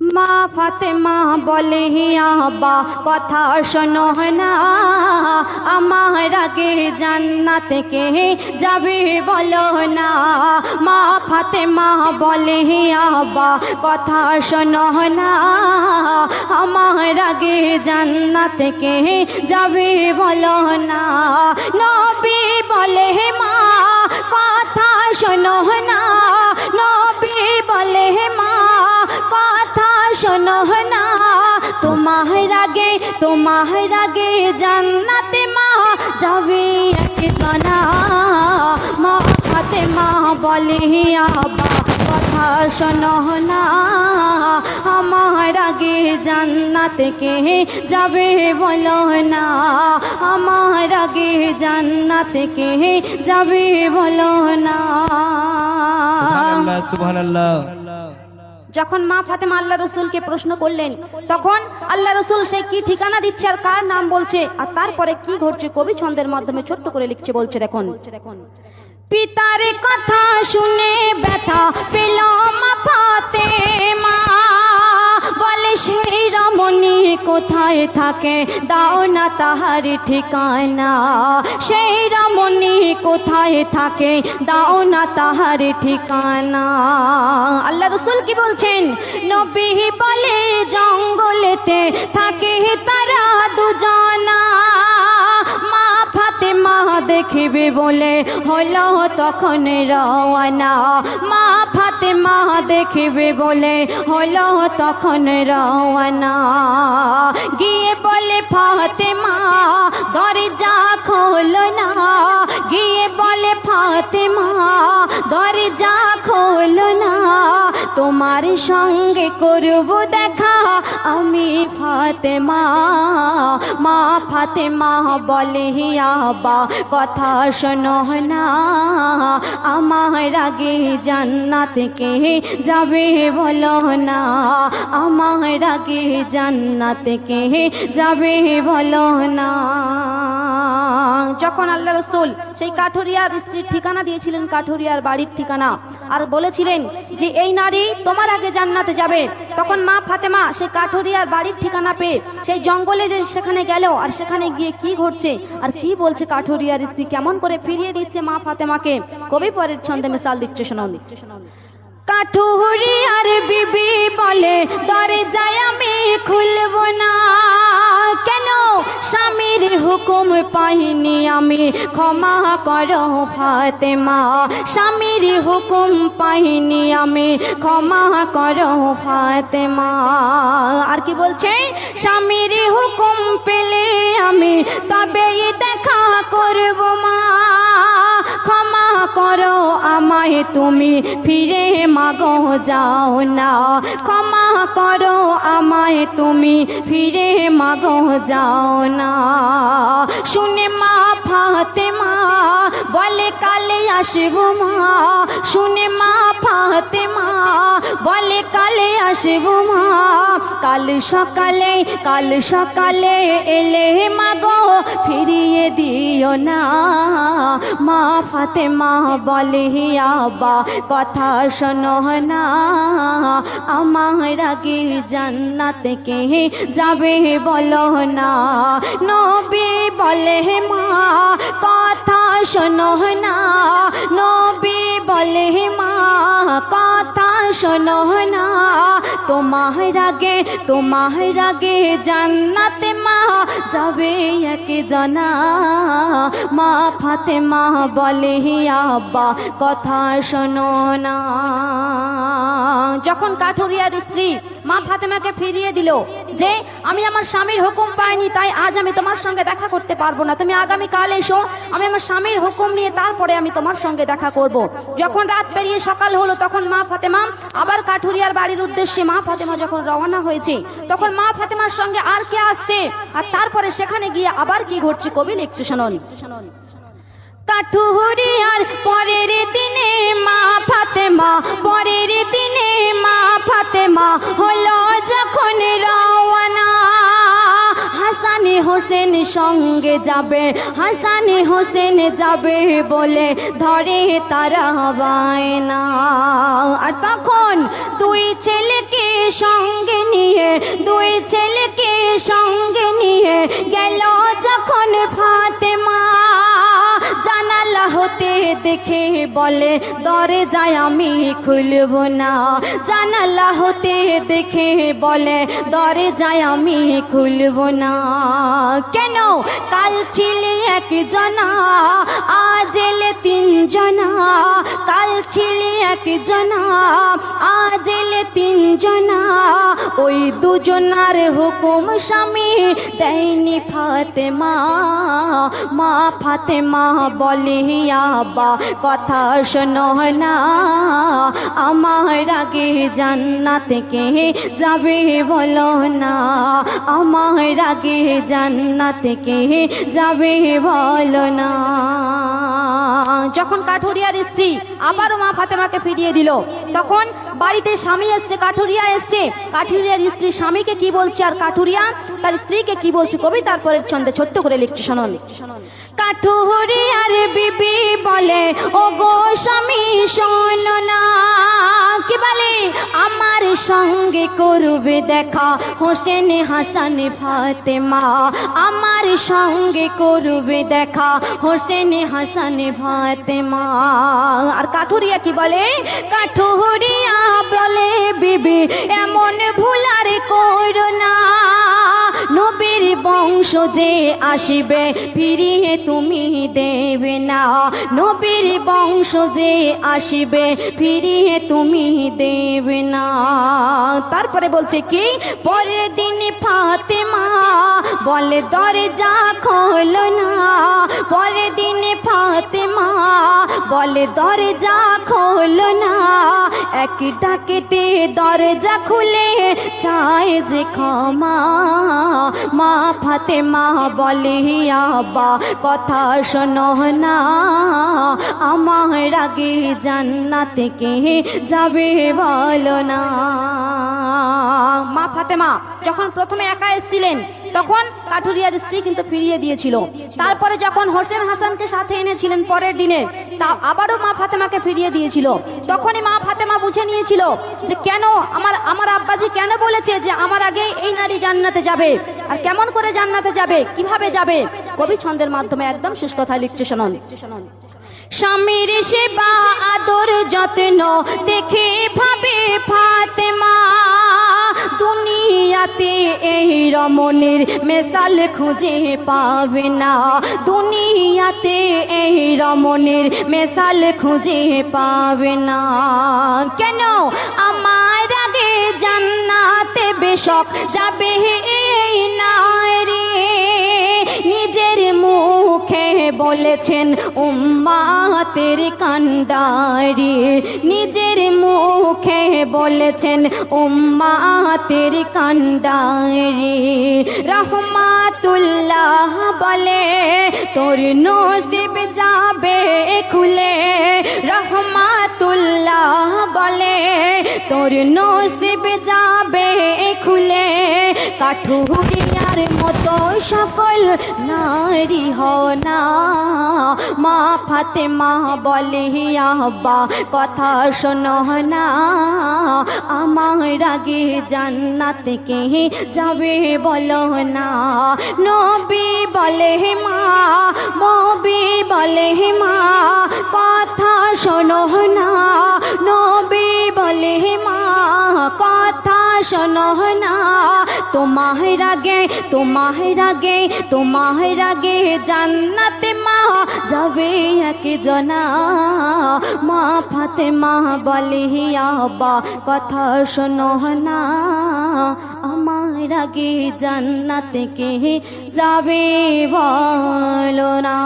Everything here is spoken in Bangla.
মা ফাতেমা বলে আব্বা কথা শোনো না, আমার আগে জান্নাত কে যাবে বলো না। মা ফাতেমা বলে আব্বা কথা শোনো না, আমার আগে জান্নাত কে যাবে বলো না। নবী বলে মা কথা শোনো না, নবী বলে মা কথা শোনো না, তোমার আগে জান্নাতে মা যাবে একজনা। মা ফাতেমা বলে আব্বা কথা শোনো না, আমার আগে জান্নাতে কে যাবে বলো না, আমার আগে জান্নাতে কে যাবে বলো না। সুবহানাল্লাহ সুবহানাল্লাহ। যখন মা ফাতেমা আল্লাহ রসুলকে প্রশ্ন করলেন, তখন আল্লাহ রসুল সে কি ঠিকানা দিচ্ছে আর কার নাম বলছে আর তারপরে কি ঘটছে কবি ছন্দের মাধ্যমে ছোট্ট করে লিখছে, বলছে দেখুন। পিতার কথা শুনে ব্যথা পেল মা ফাতেমা, বলে সেই রমণী কোথায় থাকে দাও না তাহার ঠিকানা, সেই রমণী কোথায় থাকে দাও না তাহার ঠিকানা। আল্লাহ রসুল কি বলছেন? নবী বলে জঙ্গলেতে থাকে তারা দুজনা, মা ফাতেমা দেখিবে বলে হলো তখন রওয়ানা, মা ফাতেমা দেখিবে বলে হলো তখন রওয়ানা। গিয়ে বলে ফাতেমা দরজা খোলো না, গিয়ে বলে ফাতেমা দরজা খোলো না, তোমার সঙ্গে করব দেখা আমি ফাতেমা। মা ফাতেমা বলে আব্বা কথা শোনো না, আমার আগে জান্নাত কে যাবে বলো না, আমার আগে জান্নাত কে যাবে বলো না। যখন আল্লাহ রসুল সেই কাঠুরিয়ার স্ত্রীর ঠিকানা দিয়েছিলেন, কাঠুরিয়ার বাড়ির ঠিকানা, আর বলেছিলেন যে এই নারী তোমার আগে জান্নাতে যাবে, তখন মা ফাতেমা সেই কাঠুরিয়ার বাড়ির ঠিকানা পেয়ে সেই জঙ্গলে সেখানে গেল, আর সেখানে গিয়ে কি ঘটছে আর কি বলছে কাঠুরিয়ার স্ত্রী কেমন করে ফিরিয়ে দিচ্ছে মা ফাতেমাকে, কবি পরের ছন্দে মিসাল দিচ্ছে, শোনাও। কাঠুরিয়ার বিবি বলে দরজায় আমি খুলব না, কেন স্বামীর হুকুম পাইনি আমি ক্ষমা করো ফাতেমা, স্বামীর হুকুম পাইনি আমি ক্ষমা করো ফাতেমা। আর কি বলছে? স্বামীর হুকুম পেলে আমি তবেই দেখা করব মা, ক্ষমা করো আমায় তুমি ফিরে মাগো যাও না, ক্ষমা করো আমায় তুমি ফিরে মাগো যাও না। শুনে মা ফাতেমা বলে কালে আসব মা, শুনে মা ফাতেমা বলে কালে আসব মা, কাল সকালে এলে মাগো ফিরিয়ে দিও না। মা ফাতেমা বলে আব্বা কথা শোনো না, আমার আগে জান্নাত কে যাবে বলো না। নবী বলে মা কথা শোনো না, নবী বলে মা কথা শোনো না, তোমার আগে জান্নাতে মা যাবে একজনা। মা ফাতেমা বলে আব্বা কথা শোনো না। যখন কাঠুরিয়ার স্ত্রী মা ফাতেমাকে ফিরিয়ে দিল যে আমি আমার স্বামীর হুকুম পাইনি, তাই আজ আমি তোমার সঙ্গে দেখা করতে পারবো না, তুমি আগামী কাল এসো, আমি আমার স্বামীর হুকুম নিয়ে তারপরে আমি তোমার সঙ্গে দেখা করব। যখন রাত পেরিয়ে সকাল হলো, তখন মা ফাতেমা আবার কাঠুরিয়ার বাড়ির উদ্দেশ্যে মা ফাতেমা যখন রওনা হয়েছে, তখন মা ফাতেমার সঙ্গে আর কে আসছে আর তারপরে সেখানে গিয়ে আবার কি ঘটছে কবি লিখছে, শুনুন। কাঠুরিয়ার পরের দিনে মা ফাতেমা, পরের দিনে মা ফাতেমা হলো যখন রওনা, হাসানি হোসেন সঙ্গে যাবে, হাসানি হোসেন যাবে বলে ধরে তারা বায়না। আর তখন দুই ছেলেকে সঙ্গে সঙ্গে নিয়ে গেল যখন ফাতেমা, জানালা হতে দেখে বলে দরজায় আমি খুলব না, জানালা হতে দেখে বলে দরজায় আমি খুলব না। কেন? কাল ছিলে একজনা, আজ এলে তিনজনা, কাল ছিলে একজনা, আজ এলে তিনজনা, ওই দুজনার হুকুম স্বামী দেয়নি ফাতেমা। মা ফাতেমা বলে আব্বা কথা শোনো না, আমার আগে জান্নাতে কে যাবে বলো না, আমার আগে জান্নাতে কে যাবে বলো না। যখন কাঠুরিয়ার স্ত্রী আবারও মা ফাতেমাকে ফিরিয়ে দিল, তখন বাড়িতে স্বামী এসছে, কাঠুরিয়া এসছে। কাঠুরিয়ার স্ত্রী স্বামীকে কি বলছে আর কাঠুরিয়া তার স্ত্রীকে কি বলছে, কবি তারপরের ছন্দে ছোট্ট করে লিখছে, শুনুন। কাঠুরিয়ার বিবি বলে, ও গো স্বামী শোনো না, কি বলে, আমার সঙ্গে করবে দেখা হোসেন হাসান ফাতেমা, আমার সঙ্গে করবে দেখা হোসেন হাসান ফাতেমা। আর কাঠুরিয়া কি বলে, কাঠুরিয়া বলে, বিবি এমন ভুল আর করো না, নবীর বংশ যে আসিবে ফিরিয়ে তুমি দেবে না, নবীর বংশ যে আসিবে ফিরিয়ে তুমি দেবে না। তারপরে বলছে কি, পরের দিন ফাতেমা বলে দরজা খোলো না, পরের দিন ফাতেমা বলে দরজা খোলো না, এক ডাকেতে দরজা খুলে চায় যে ক্ষমা। মা ফাতেমা বলে আব্বা কথা শোনো না, আমার আগে জান্নাতে কে যাবে বলো না। মা ফাতেমা যখন প্রথমে একা এসেছিলেন তখন কাঠুরিয়ার স্ত্রী কিন্তু ফিরিয়ে দিয়েছিল, তারপরে যখন হোসেন হাসানকে সাথে এনেছিলেন পরের দিনে, তা আবারও মা ফাতেমাকে ফিরিয়ে দিয়েছিল। তখনই মা ফাতেমা বুঝে নিয়েছিল যে কেন আমার আব্বাজি কেন বলেছে যে আমার আগে এই নারী জান্নাতে যাবে, আর কেমন করে জান্নাতে যাবে, কিভাবে যাবে। কবি ছন্দের মাধ্যমে একদম শেষ কথা লিখছে, শুনুন। স্বামীর সেবা আদর যত্ন দেখে ভাবে ফাতেমা, দুনিয়াতে এই রমণীর মেসাল খুঁজে পাবে না, দুনিয়াতে এই রমণীর মেসাল খুঁজে পাবে না। কেন? আমার আগে জান্নাতে বেশক যাবে এই নারী, নিজের মুখে বলেছেন উম্মাতের কান্ডারি, নিজের মুখে বলেছেন উম্মাতের কান্ডারি। রহমাতুল্লাহ বলে তোর নসিব যাবে খুলে, রহমাতুল্লাহ বলে তোর নসিব যাবে খুলে, কাঠুরিয়ার মতো সকল নারী হও না। মা ফাতেমা বলে আব্বা কথা শোনো না, আমার আগে জান্নাতে কে যাবে বলো না। নবী বলে মা, নবী বলে মা কথা শোনো না, নবী বলে মা কথা শোনো না, তোমার আগে তোমার আগে তোমার আগে জান্নাতে মা যাবে একজনা। মা ফাতেমা বলে আব্বা কথা শোনো না, আমার আগে জান্নাতে কে যাবে বলো না।